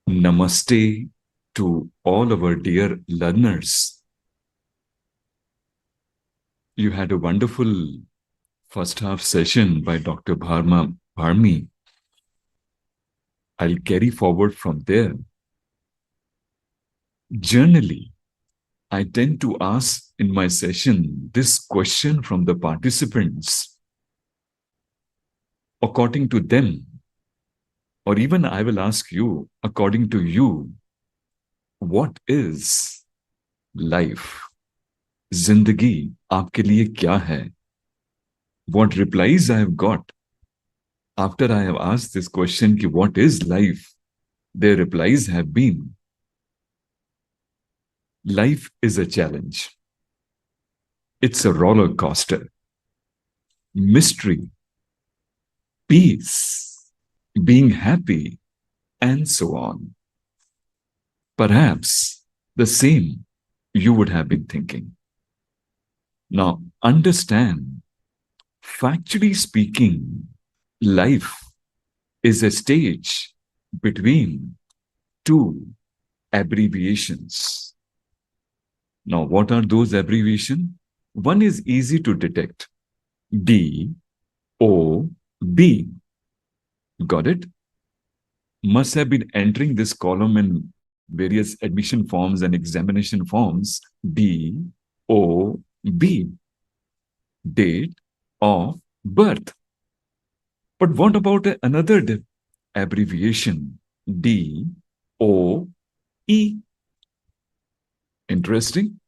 Namaste to all our dear learners. You had a wonderful first half session by Dr. Bharmi. I'll carry forward from there. Generally, I tend to ask in my session this question from the participants. According to them, or even I will ask you, according to you, what is life? Zindagi aapke liye kya hai? What replies I have got after I have asked this question, ki what is life? Their replies have been, life is a challenge. It's a roller coaster. Mystery, peace, being happy, and so on. Perhaps the same you would have been thinking. Now, understand, factually speaking, life is a stage between two abbreviations. Now, what are those abbreviations? One is easy to detect. DOB. Got it? Must have been entering this column in various admission forms and examination forms. DOB. Date of birth. But what about another abbreviation? DOE. Interesting?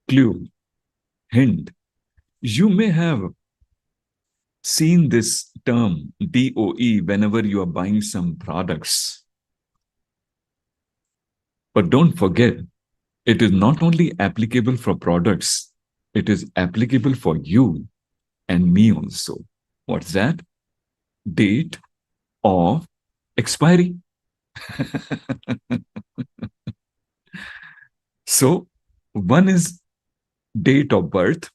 Clue, hint. You may have seen this term DOE whenever you are buying some products. But don't forget, it is not only applicable for products, it is applicable for you and me also. What's that? Date of expiry. So, one is date of birth,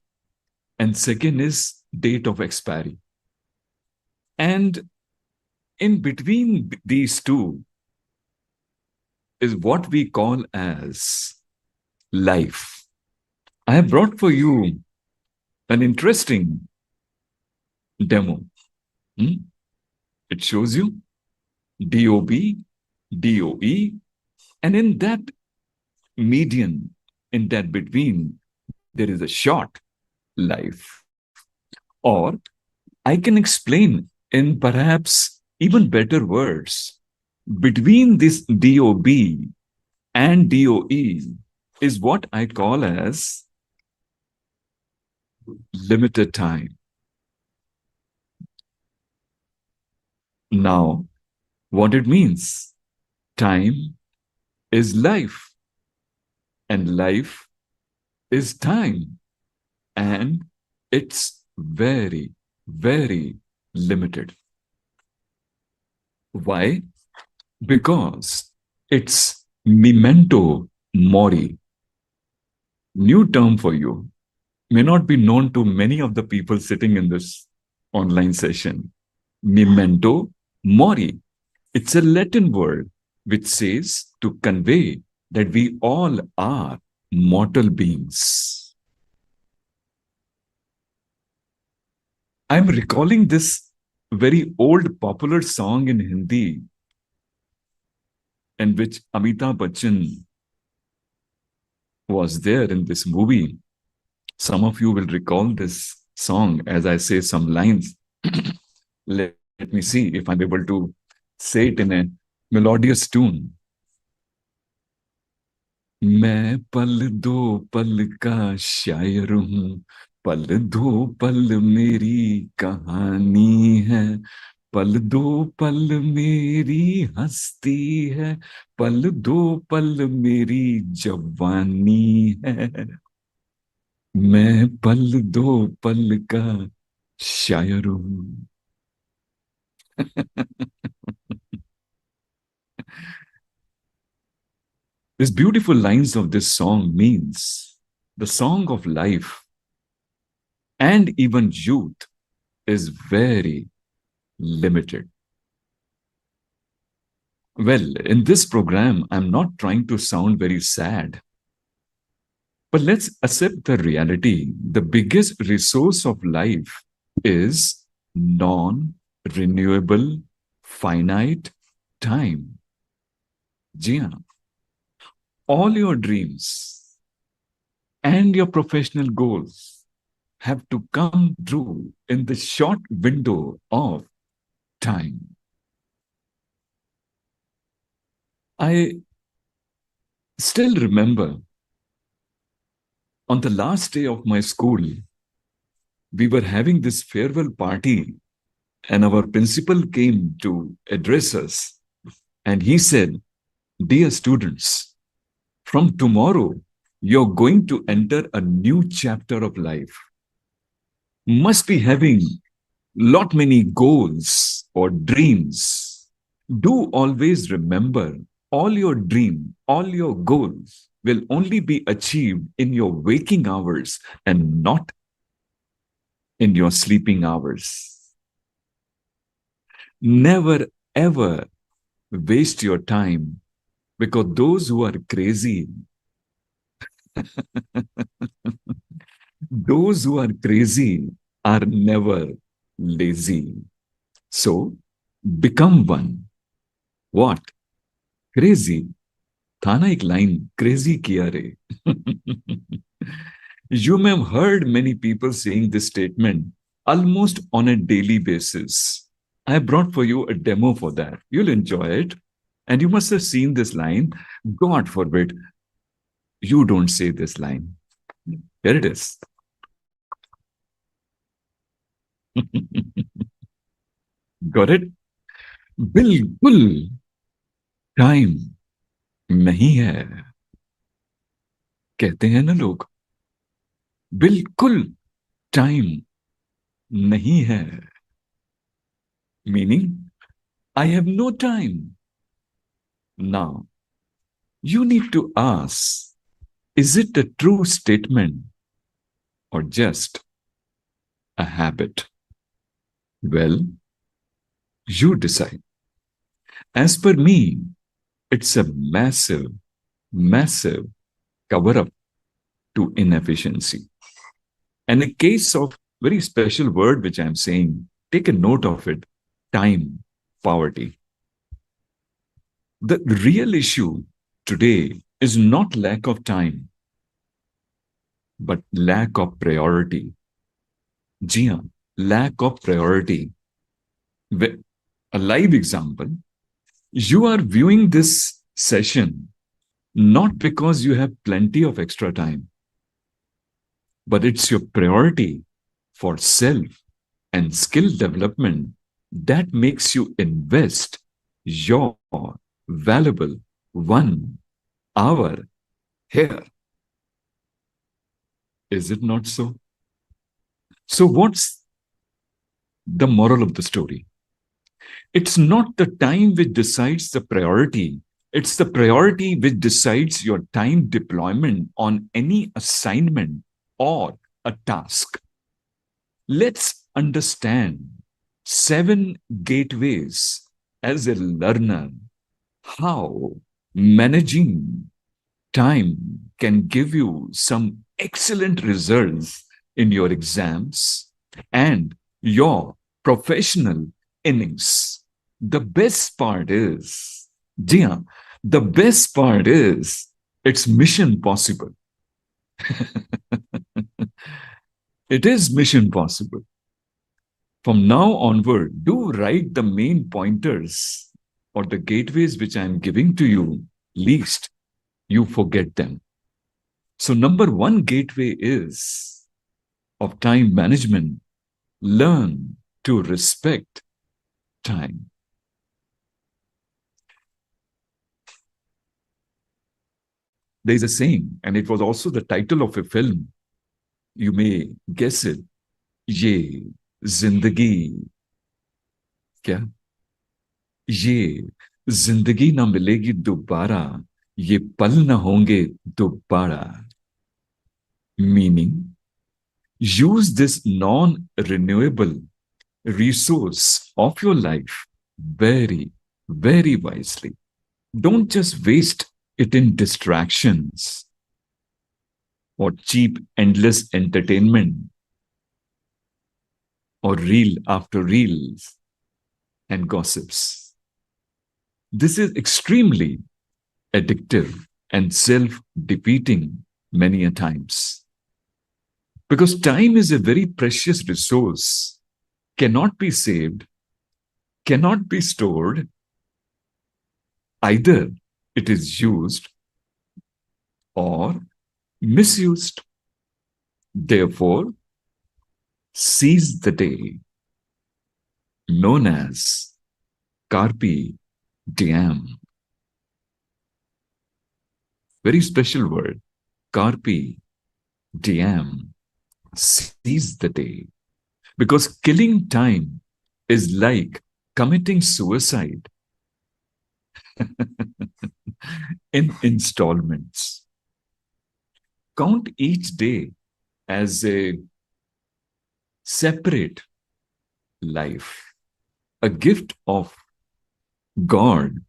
and second is date of expiry. And in between these two is what we call as life. I have brought for you an interesting demo. It shows you DOB, DOE, and in that median, in that between, there is a short life. Or I can explain in perhaps even better words. Between this DOB and DOE is what I call as limited time. Now, what it means? Time is life, and life is time, and it's very, very limited. Why? Because it's memento mori. New term for you. May not be known to many of the people sitting in this online session. Memento mori. It's a Latin word which says to convey that we all are mortal beings. I'm recalling this very old popular song in Hindi in which Amitabh Bachchan was there in this movie. Some of you will recall this song as I say some lines. Let me see if I'm able to say it in a melodious tune. मैं पल दो पल का शायर हूँ, पल दो पल मेरी कहानी है, पल दो पल मेरी हस्ती है, पल दो पल मेरी जवानी है, मैं पल दो पल का शायर हूँ. These beautiful lines of this song means the song of life and even youth is very limited. Well, in this program, I'm not trying to sound very sad, but let's accept the reality. The biggest resource of life is non renewable, finite time. जी हाँ, all your dreams and your professional goals have to come true in the short window of time. I still remember on the last day of my school, we were having this farewell party, and our principal came to address us. And he said, "Dear students, from tomorrow, you're going to enter a new chapter of life. Must be having lot many goals or dreams. Do always remember all your dream, all your goals will only be achieved in your waking hours and not in your sleeping hours. Never ever waste your time, because those who are crazy, those who are crazy are never lazy. So become one. What? Crazy. था ना एक line, crazy किया रे. You may have heard many people saying this statement almost on a daily basis. I brought for you a demo for that. You'll enjoy it. And you must have seen this line. God forbid you don't say this line. Here it is. Got it? बिल्कुल time नहीं है, कहते हैं ना लोग. बिल्कुल time नहीं है. Meaning, I have no time. Now, you need to ask, is it a true statement or just a habit? Well, you decide. As per me, it's a massive, massive cover up to inefficiency. And a case of very special word which I'm saying, take a note of it: time poverty. The real issue today is not lack of time, but lack of priority. जी हाँ, lack of priority. A live example: you are viewing this session not because you have plenty of extra time, but it's your priority for self and skill development that makes you invest your valuable 1 hour here. Is it not so? So, what's the moral of the story? It's not the time which decides the priority. It's the priority which decides your time deployment on any assignment or a task. Let's understand 7 gateways as a learner, how managing time can give you some excellent results in your exams and your professional innings. The best part is, Dia, the best part is it's mission possible. It is mission possible. From now onward, do write the main pointers or the gateways which I'm giving to you, least you forget them. So, number 1 gateway is of time management: learn to respect time. There is a saying, and it was also the title of a film. You may guess it. ये जिंदगी क्या? ये जिंदगी ना मिलेगी दोबारा, ये पल ना होंगे दोबारा. Meaning, use this non-renewable resource of your life very, very wisely. Don't just waste it in distractions or cheap, endless entertainment or reel after reels and gossips. This is extremely addictive and self defeating many a times. Because time is a very precious resource, cannot be saved, cannot be stored. Either it is used or misused. Therefore, seize the day, known as carpe diem. Very special word, carpe diem. Seize the day. Because killing time is like committing suicide in installments. Count each day as a separate life, a gift of God,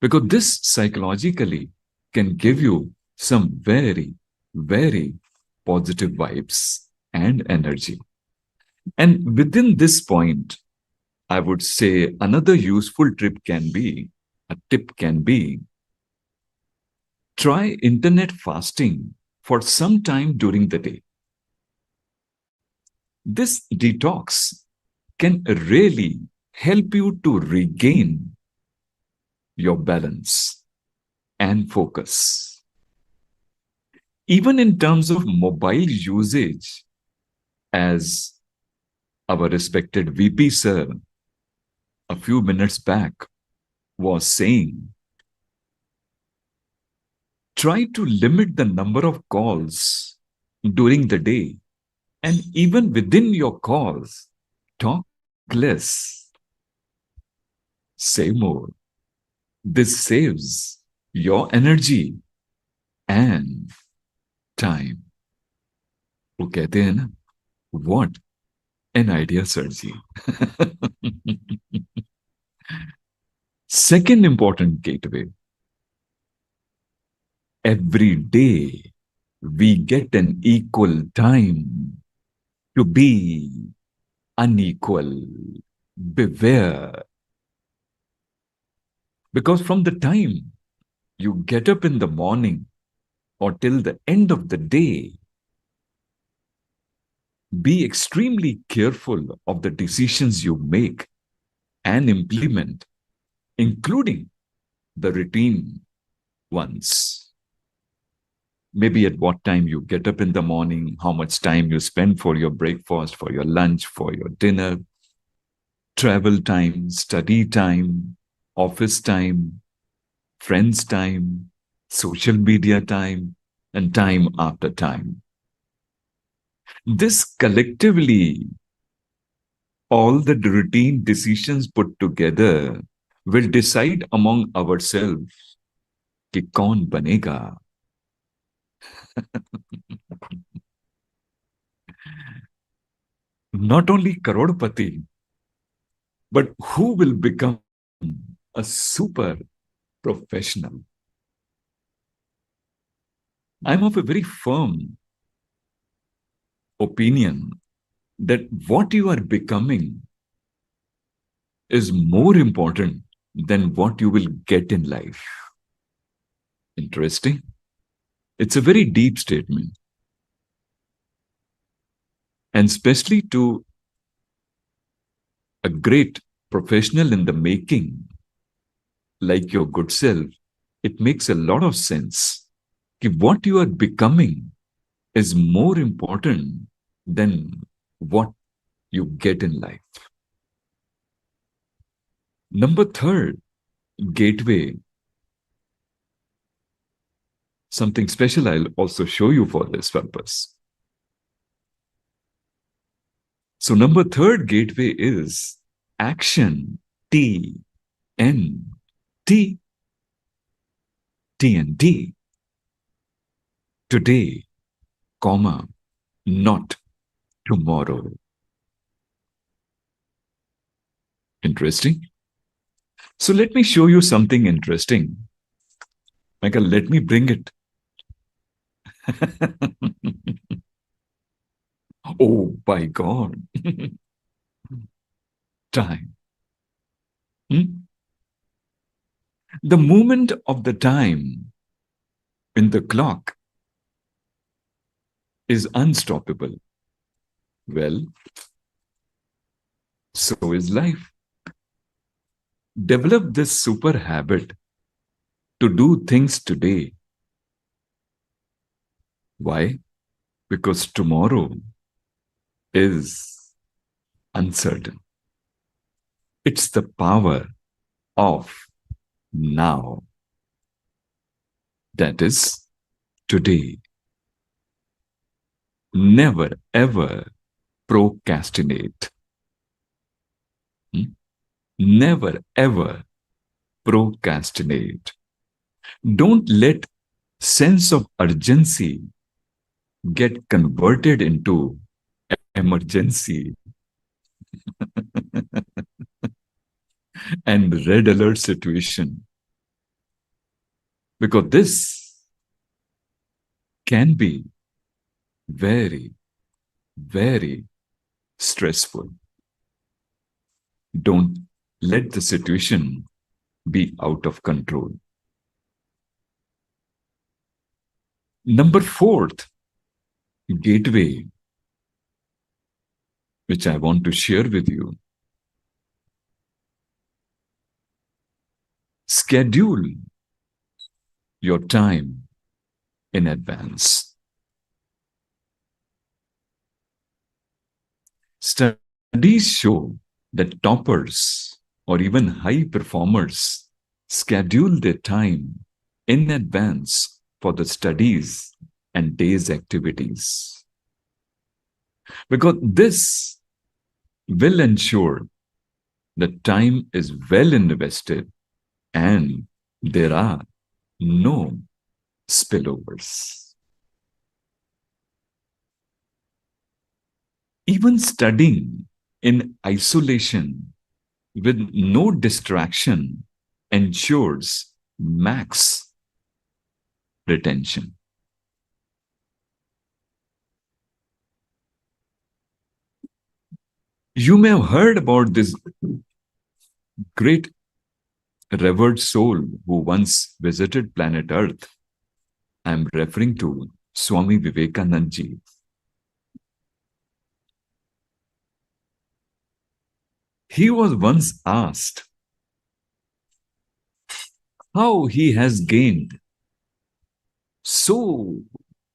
because this psychologically can give you some very, very positive vibes and energy. And within this point, I would say another useful tip can be try internet fasting for some time during the day. This detox can really help you to regain your balance and focus. Even in terms of mobile usage, as our respected VP sir a few minutes back was saying, try to limit the number of calls during the day. And even within your calls, talk less, say more. This saves your energy and time. वो कहते हैं ना, what an idea, sir ji. Second important gateway. Every day we get an equal time to be unequal. Beware. Because from the time you get up in the morning or till the end of the day, be extremely careful of the decisions you make and implement, including the routine ones. Maybe at what time you get up in the morning, how much time you spend for your breakfast, for your lunch, for your dinner, travel time, study time, office time, friends time, social media time, and time after time. This collectively, all the routine decisions put together will decide among ourselves कि कौन बनेगा. Not only crorepati, but who will become a super professional. I'm of a very firm opinion that what you are becoming is more important than what you will get in life. Interesting? It's a very deep statement. And especially to a great professional in the making, like your good self, it makes a lot of sense. What you are becoming is more important than what you get in life. Number third, gateway. Something special I'll also show you for this purpose. So number third gateway is action. T, N, T, T and T. Today, comma, not tomorrow. Interesting. So let me show you something interesting. Michael, let me bring it. Oh my God. Time. Hmm? The movement of the time in the clock is unstoppable. Well, so is life. Develop this super habit to do things today. Why? Because tomorrow is uncertain. It's the power of now. That is today. Never ever procrastinate. Hmm? Never ever procrastinate. Don't let sense of urgency get converted into emergency and red alert situation, because this can be very, very stressful. Don't let the situation be out of control. Number fourth gateway, which I want to share with you: schedule your time in advance. Studies show that toppers or even high performers schedule their time in advance for the studies and day's activities, because this will ensure that time is well invested and there are no spillovers. Even studying in isolation with no distraction ensures max retention. You may have heard about this great revered soul who once visited planet Earth. I am referring to Swami Vivekanand ji. He was once asked how he has gained so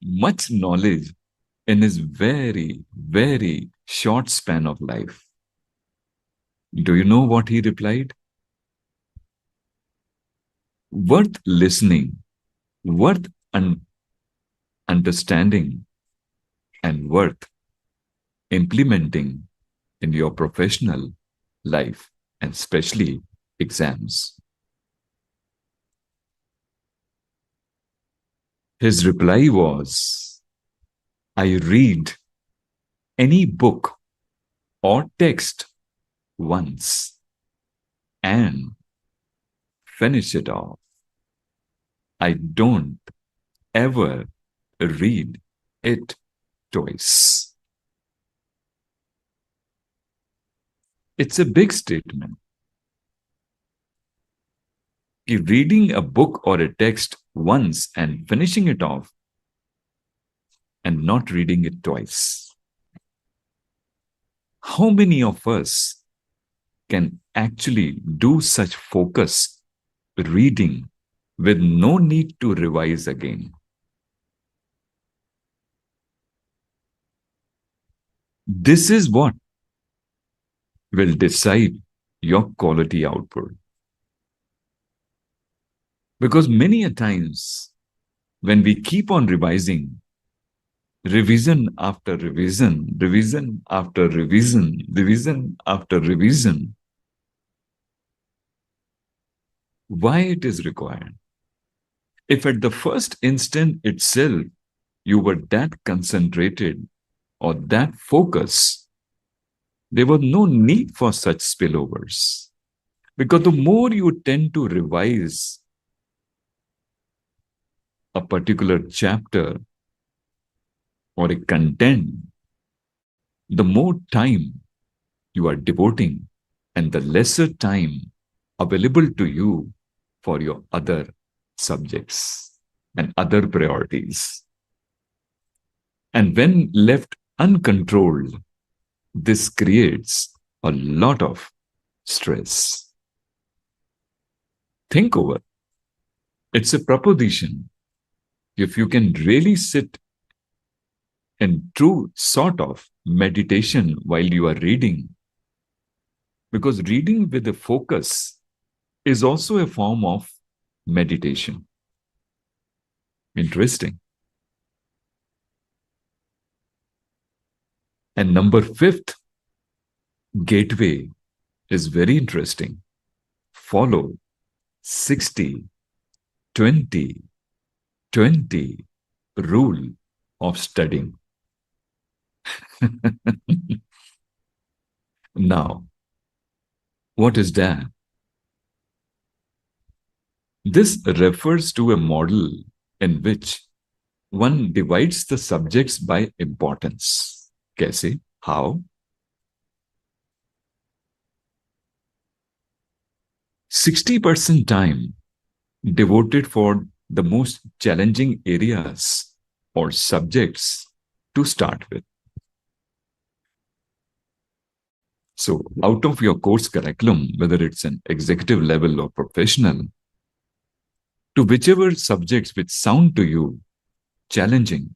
much knowledge in his very, very short span of life. Do you know what he replied? Worth listening, worth understanding, and worth implementing in your professional life, and especially exams. His reply was, I read any book or text once and finish it off. I don't ever read it twice. It's a big statement. Reading a book or a text once and finishing it off and not reading it twice. How many of us can actually do such focused reading with no need to revise again? This is what will decide your quality output. Because many a times when we keep on revising, revision after revision, revision after revision, revision after revision, why it is required? If at the first instant itself you were that concentrated or that focused, there was no need for such spillovers. Because the more you tend to revise a particular chapter or a content, the more time you are devoting and the lesser time available to you for your other subjects and other priorities. And when left uncontrolled, this creates a lot of stress. Think over. It's a proposition. If you can really sit in true sort of meditation while you are reading, because reading with a focus is also a form of meditation. Interesting. And number fifth, gateway, is very interesting. Follow 60, 20, 20 rule of studying. Now, what is that? This refers to a model in which one divides the subjects by importance. Kaise? How? 60% time devoted for the most challenging areas or subjects to start with. So, out of your course curriculum, whether it's an executive level or professional, to whichever subjects which sound to you challenging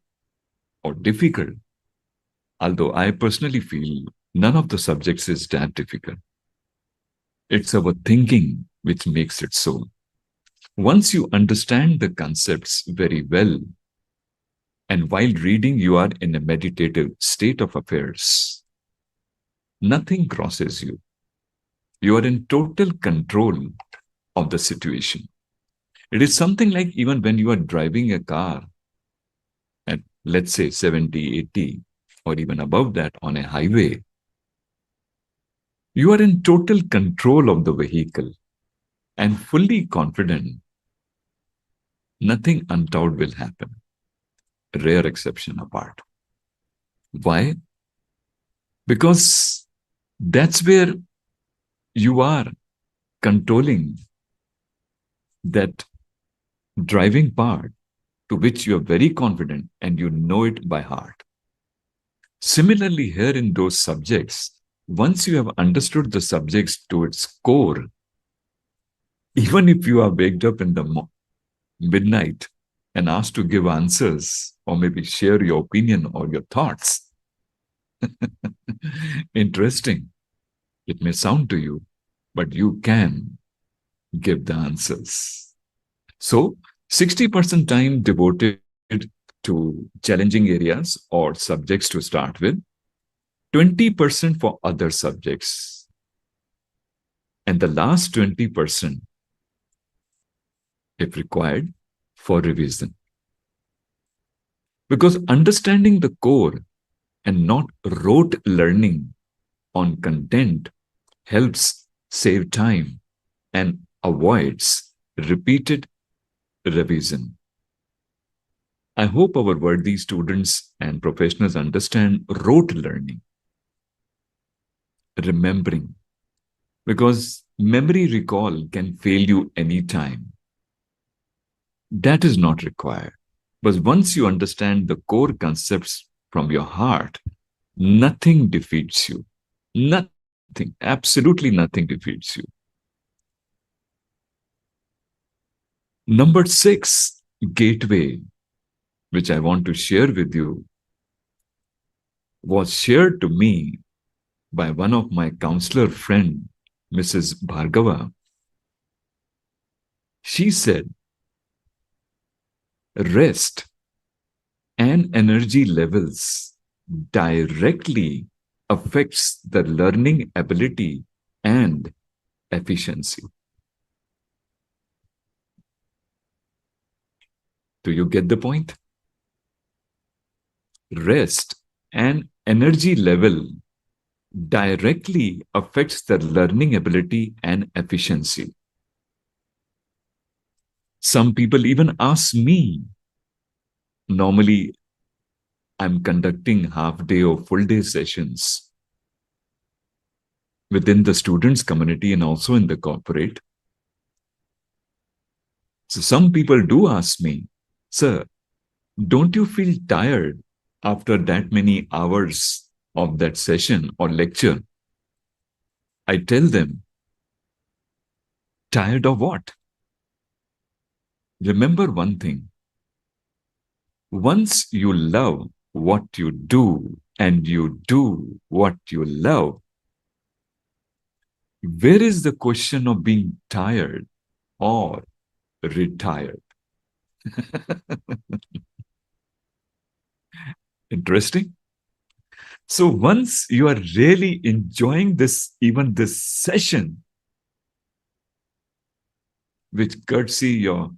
or difficult, although I personally feel none of the subjects is that difficult. It's our thinking which makes it so. Once you understand the concepts very well, and while reading you are in a meditative state of affairs, nothing crosses you. You are in total control of the situation. It is something like even when you are driving a car at, let's say, 70, 80, or even above that on a highway, you are in total control of the vehicle and fully confident nothing untoward will happen. Rare exception apart. Why? Because that's where you are controlling that driving part to which you are very confident and you know it by heart. Similarly, here in those subjects, once you have understood the subjects to its core, even if you are waked up in the midnight and asked to give answers or maybe share your opinion or your thoughts, interesting, it may sound to you, but you can give the answers. So, 60% time devoted to challenging areas or subjects to start with, 20% for other subjects, and the last 20%, if required, for revision. Because understanding the core and not rote learning on content helps save time and avoids repeated revision. I hope our worthy students and professionals understand rote learning, remembering, because memory recall can fail you anytime. That is not required. But once you understand the core concepts from your heart, nothing defeats you. Nothing, absolutely nothing defeats you. Number 6, gateway, which I want to share with you, was shared to me by one of my counselor friend, Mrs. Bhargava. She said, rest and energy levels directly affects the learning ability and efficiency. Do you get the point? Rest and energy level directly affects the learning ability and efficiency. Some people even ask me, normally I'm conducting half-day or full-day sessions within the students' community and also in the corporate. So some people do ask me, sir, don't you feel tired after that many hours of that session or lecture? I tell them, tired of what? Remember one thing. Once you love what you do and you do what you love, where is the question of being tired or retired? Interesting. So once you are really enjoying this, even this session, which courtesy your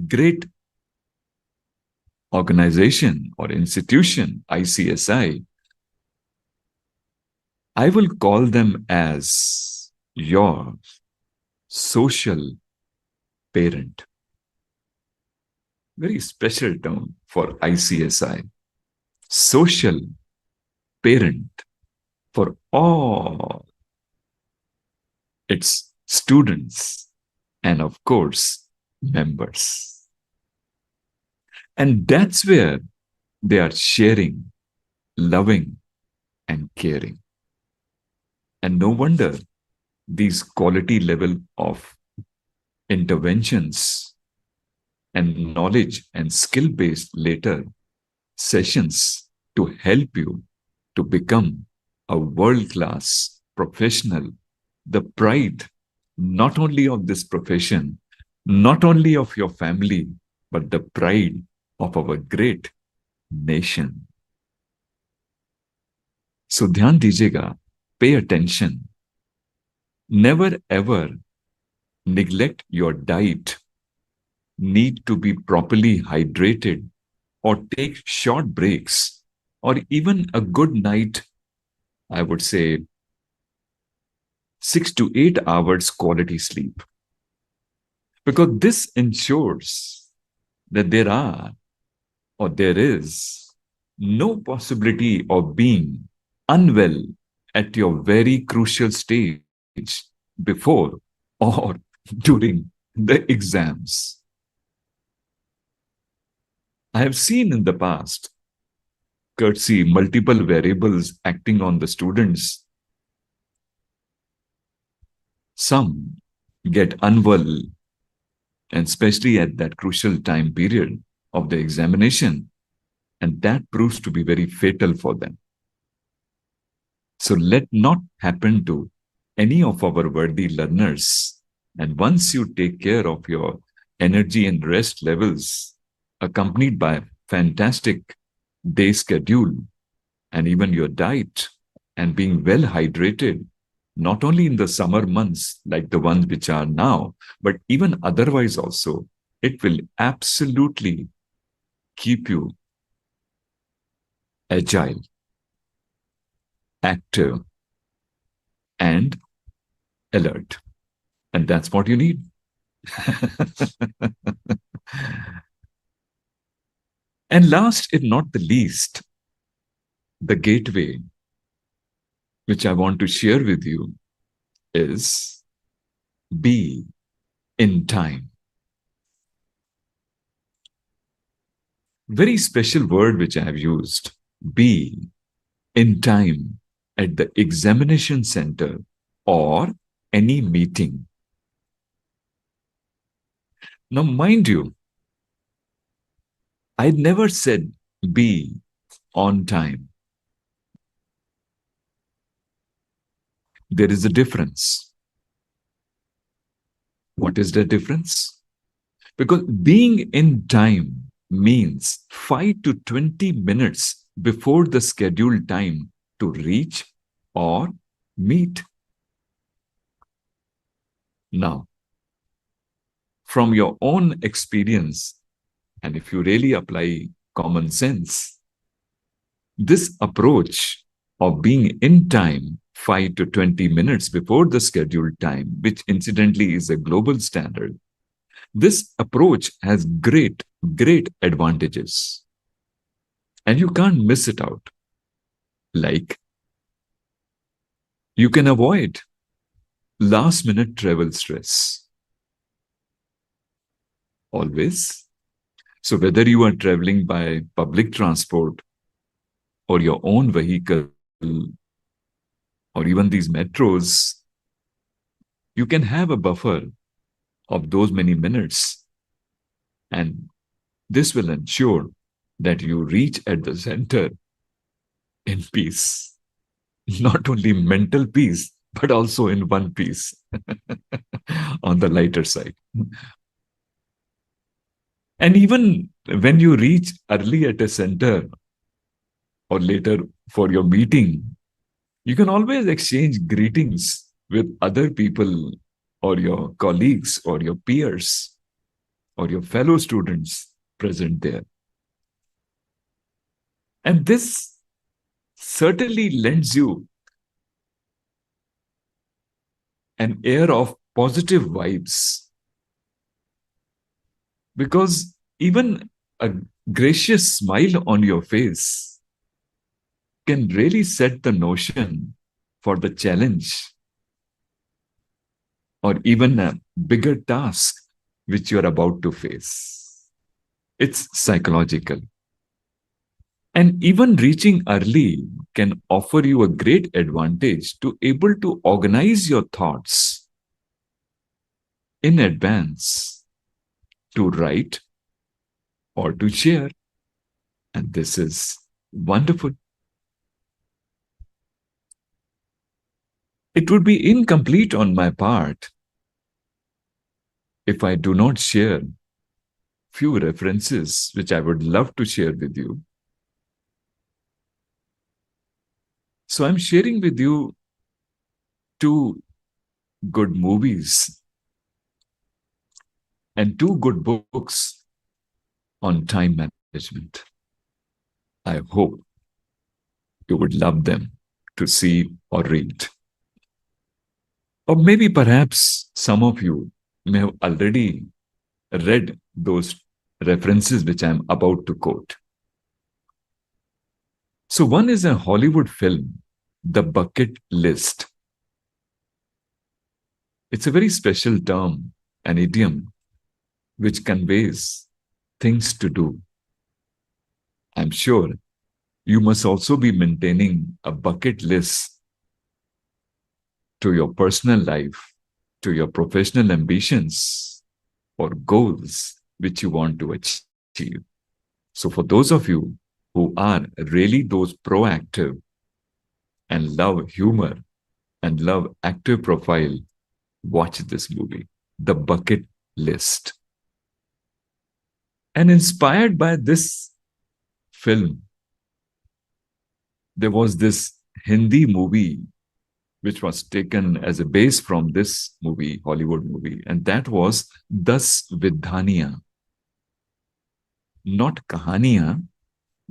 great organization or institution, ICSI, I will call them as your social parent. Very special term for ICSI. Social parent for all its students and, of course, members. And that's where they are sharing, loving, and caring. And no wonder these quality level of interventions and knowledge and skill-based later sessions to help you to become a world-class professional, the pride not only of this profession, not only of your family, but the pride of our great nation. So ध्यान दीजिएगा, pay attention. Never ever neglect your diet. Need to be properly hydrated or take short breaks or even a good night, I would say 6 to 8 hours quality sleep. Because this ensures that there is no possibility of being unwell at your very crucial stage before or during the exams. I have seen in the past, courtesy multiple variables acting on the students, some get unwell, and especially at that crucial time period of the examination, and that proves to be very fatal for them. So let not happen to any of our worthy learners. And once you take care of your energy and rest levels, accompanied by fantastic day schedule and even your diet and being well hydrated, not only in the summer months like the ones which are now, but even otherwise also, it will absolutely keep you agile, active, and alert. And that's what you need. And last, if not the least, the gateway which I want to share with you is be in time. Very special word which I have used, be in time at the examination center or any meeting. Now, mind you, I never said be on time. There is a difference. What is the difference? Because being in time means 5 to 20 minutes before the scheduled time to reach or meet. Now, from your own experience, and if you really apply common sense, this approach of being in time 5 to 20 minutes before the scheduled time, which incidentally is a global standard, this approach has great advantages. And you can't miss it out. Like, you can avoid last minute travel stress. Always. So, whether you are traveling by public transport or your own vehicle or even these metros, you can have a buffer of those many minutes. And this will ensure that you reach at the center in peace. Not only mental peace, but also in one piece on the lighter side. And even when you reach early at a center or later for your meeting, you can always exchange greetings with other people or your colleagues or your peers or your fellow students present there. And this certainly lends you an air of positive vibes, because even a gracious smile on your face can really set the notion for the challenge or even a bigger task which you are about to face. It's psychological. And even reaching early can offer you a great advantage to able to organize your thoughts in advance to write or to share. And this is wonderful. It would be incomplete on my part if I do not share few references which I would love to share with you. So I'm sharing with you two good movies and two good books on time management. I hope you would love them to see or read. Or maybe perhaps some of you may have already read those references which I'm about to quote. So one is a Hollywood film, The Bucket List. It's a very special term, an idiom, which conveys things to do. I'm sure you must also be maintaining a bucket list to your personal life, to your professional ambitions or goals which you want to achieve. So for those of you who are really those proactive and love humor and love active profile, watch this movie, The Bucket List. And inspired by this film, there was this Hindi movie which was taken as a base from this movie, Hollywood movie, and that was Das Vidhaniya. Not Kahaniya,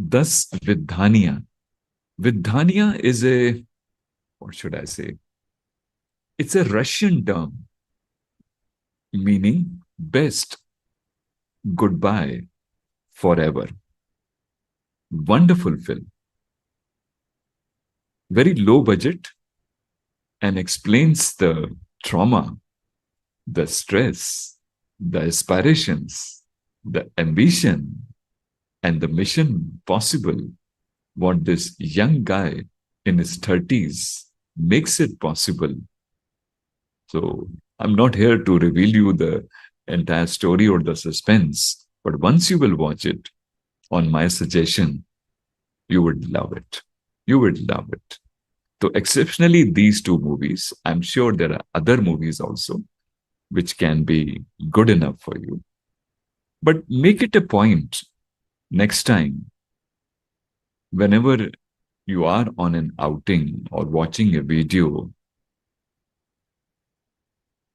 Das Vidhaniya. Vidhaniya is a, what should I say? It's a Russian term meaning best, goodbye, forever. Wonderful film. Very low budget and explains the trauma, the stress, the aspirations, the ambition, and the mission possible. What this young guy in his 30s makes it possible. So I'm not here to reveal you the entire story or the suspense, but once you will watch it, on my suggestion, you would love it. You would love it. So exceptionally, these two movies, I'm sure there are other movies also, which can be good enough for you. But make it a point next time, whenever you are on an outing or watching a video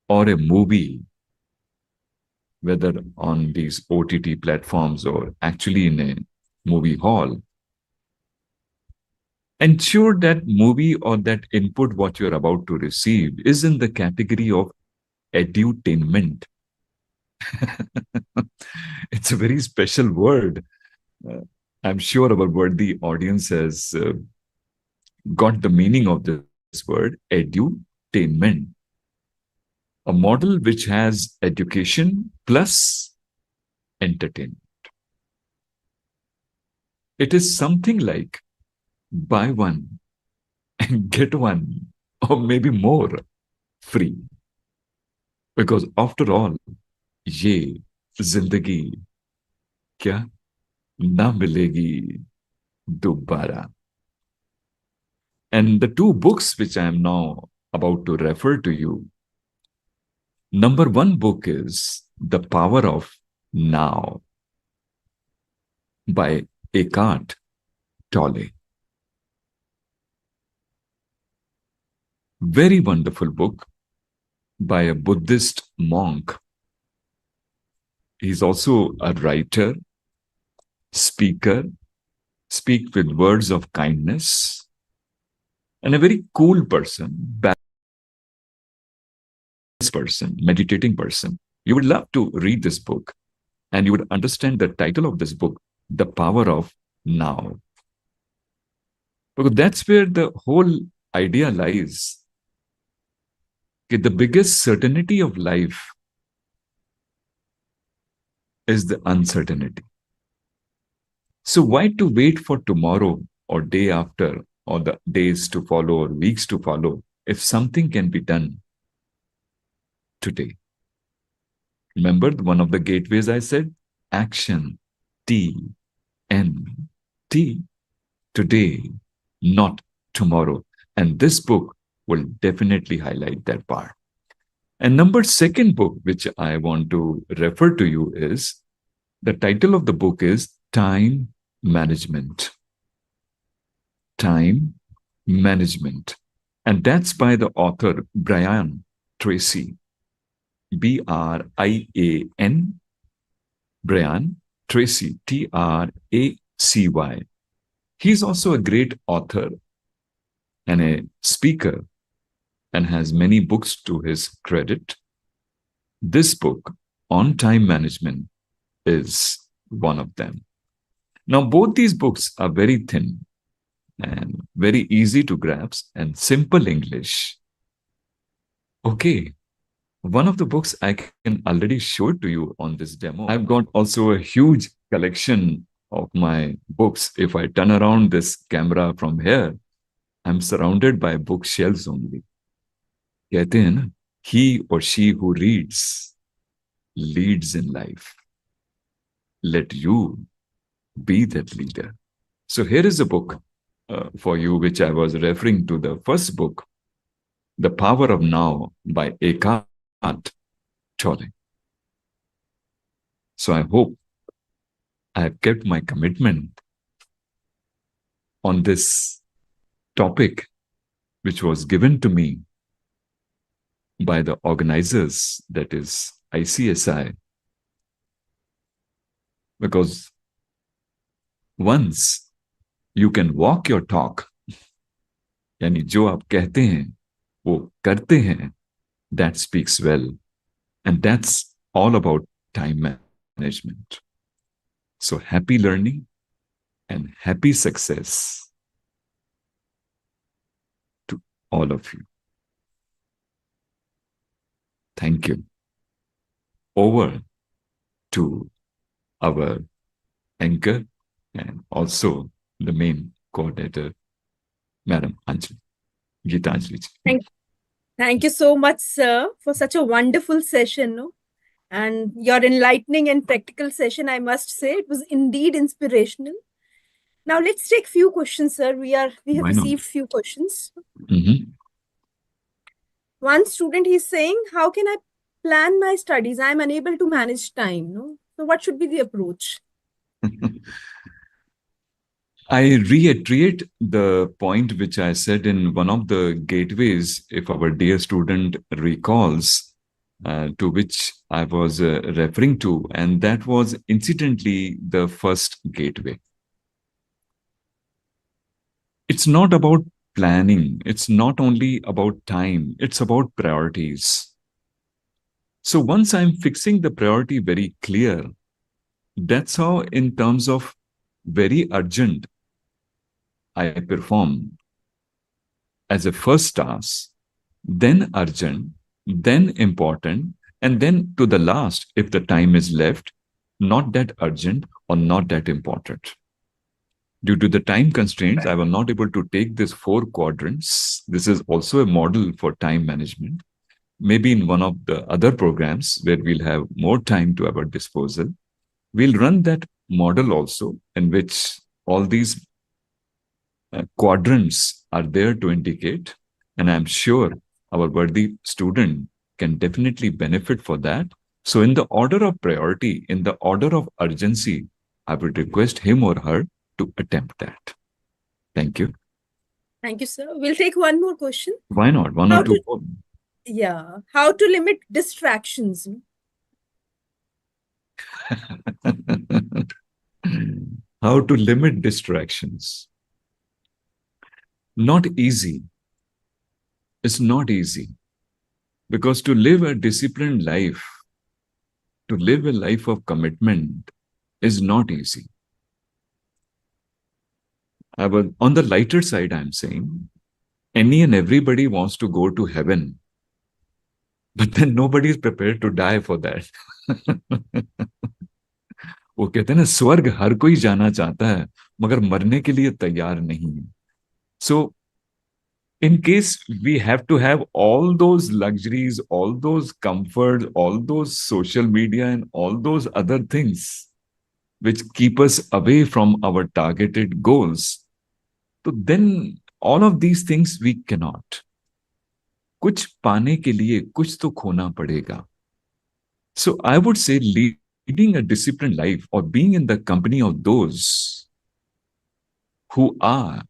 or a movie, whether on these OTT platforms or actually in a movie hall, ensure that movie or that input what you're about to receive is in the category of edutainment. It's a very special word. Uh, I'm sure our worthy audience has got the meaning of this word, edutainment. A model which has education plus entertainment. It is something like buy one and get one, or maybe more, free. Because after all, ये जिंदगी क्या ना मिलेगी दोबारा. And the two books which I am now about to refer to you, number one book is The Power of Now by Eckhart Tolle. Very wonderful book by a Buddhist monk. He's also a writer, speaker, speak with words of kindness, and a very cool person, balanced person, meditating person. You would love to read this book, and you would understand the title of this book, The Power of Now. Because that's where the whole idea lies. The biggest certainty of life is the uncertainty. So why to wait for tomorrow or day after or the days to follow or weeks to follow if something can be done today? Remember one of the gateways I said? Action. T-N-T. Today, not tomorrow. And this book will definitely highlight that part. And number second book, which I want to refer to you is, the title of the book is Time Management. Time Management. And that's by the author Brian Tracy. B-R-I-A-N, Brian Tracy, T-R-A-C-Y. He's also a great author and a speaker and has many books to his credit. This book on time management is one of them. Now, both these books are very thin and very easy to grasp and simple English. Okay, one of the books I can already show it to you on this demo. I've got also a huge collection of my books. If I turn around this camera from here, I'm surrounded by bookshelves only. कहते हैं ना, he or she who reads leads in life. Let you be that leader. So here is a book for you, which I was referring to, the first book, The Power of Now by Eckhart Tolle. So I hope I have kept my commitment on this topic, which was given to me by the organizers, that is ICSI, because once you can walk your talk, यानी जो आप कहते हैं वो करते हैं, that speaks well, and that's all about time management. So happy learning and happy success to all of you. Thank you. Over to our anchor and also the main coordinator, Madam Anjali, Geetanjali. Thank you so much, sir, for such a wonderful session. No? And your enlightening and practical session, I must say, it was indeed inspirational. Now let's take few questions, sir. We have received few questions. Mm-hmm. One student, he's saying, how can I plan my studies? I'm unable to manage time. No? So what should be the approach? I reiterate the point which I said in one of the gateways, if our dear student recalls, to which I was referring to, and that was incidentally the first gateway. It's not about planning. It's not only about time. It's about priorities. So once I'm fixing the priority very clear, that's how, in terms of very urgent, I perform as a first task, then urgent, then important, and then to the last, if the time is left, not that urgent or not that important. Due to the time constraints, I was not able to take these 4 quadrants. This is also a model for time management. Maybe in one of the other programs where we'll have more time to our disposal, we'll run that model also, in which all these quadrants are there to indicate. And I'm sure our worthy student can definitely benefit for that. So in the order of priority, in the order of urgency, I would request him or her to attempt that. Thank you. Thank you, sir. We'll take one more question. Why not? One How or two to, how to limit distractions? How to limit distractions. Not easy. It's not easy. Because to live a disciplined life, to live a life of commitment is not easy. On the lighter side, I'm saying, any and everybody wants to go to heaven, but then nobody is prepared to die for that. वो कहते हैं ना, स्वर्ग हर कोई जाना चाहता है मगर मरने के लिए तैयार नहीं है. So in case we have to have all those luxuries, all those comforts, all those social media and all those other things which keep us away from our targeted goals, so then all of these things we cannot. कुछ पाने के लिए कुछ तो खोना पड़ेगा. So I would say leading a disciplined life or being in the company of those who are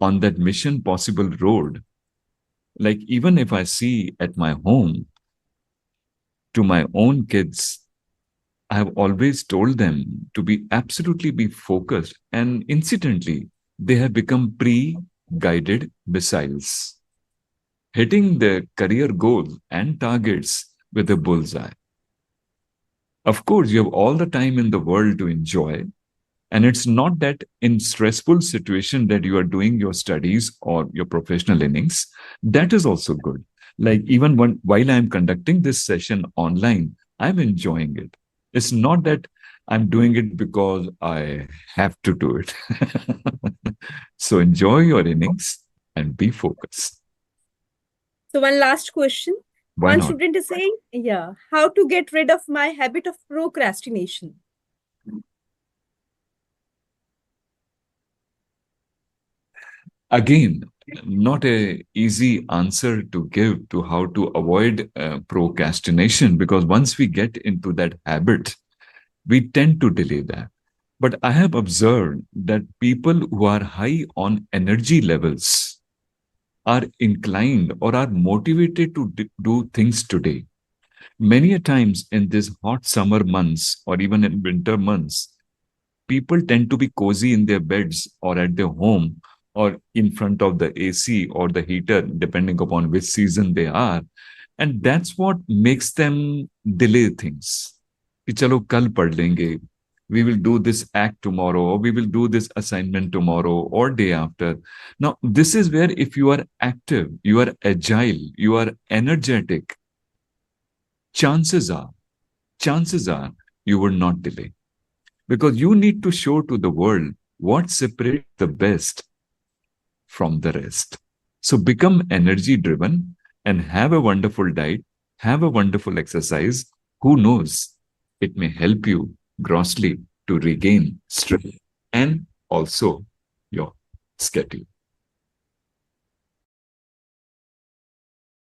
on that mission possible road, like even if I see at my home to my own kids, I have always told them to be absolutely be focused, and incidentally, they have become pre-guided missiles, hitting their career goals and targets with a bullseye. Of course, you have all the time in the world to enjoy. And it's not that in stressful situation that you are doing your studies or your professional innings. That is also good. Like even while I'm conducting this session online, I'm enjoying it. It's not that I'm doing it because I have to do it. So enjoy your innings and be focused. So one last question. Why One not? student is saying, how to get rid of my habit of procrastination? Again, not a easy answer to give to how to avoid procrastination, because once we get into that habit, we tend to delay that. But I have observed that people who are high on energy levels are inclined or are motivated to do things today. Many a times in these hot summer months or even in winter months, people tend to be cozy in their beds or at their home or in front of the AC or the heater, depending upon which season they are. And that's what makes them delay things. कि चलो कल पढ़ लेंगे. We will do this act tomorrow, or we will do this assignment tomorrow or day after. Now, this is where if you are active, you are agile, you are energetic, chances are you will not delay. Because you need to show to the world what separates the best from the rest. So become energy driven and have a wonderful diet, have a wonderful exercise. Who knows? It may help you grossly to regain strength and also your schedule.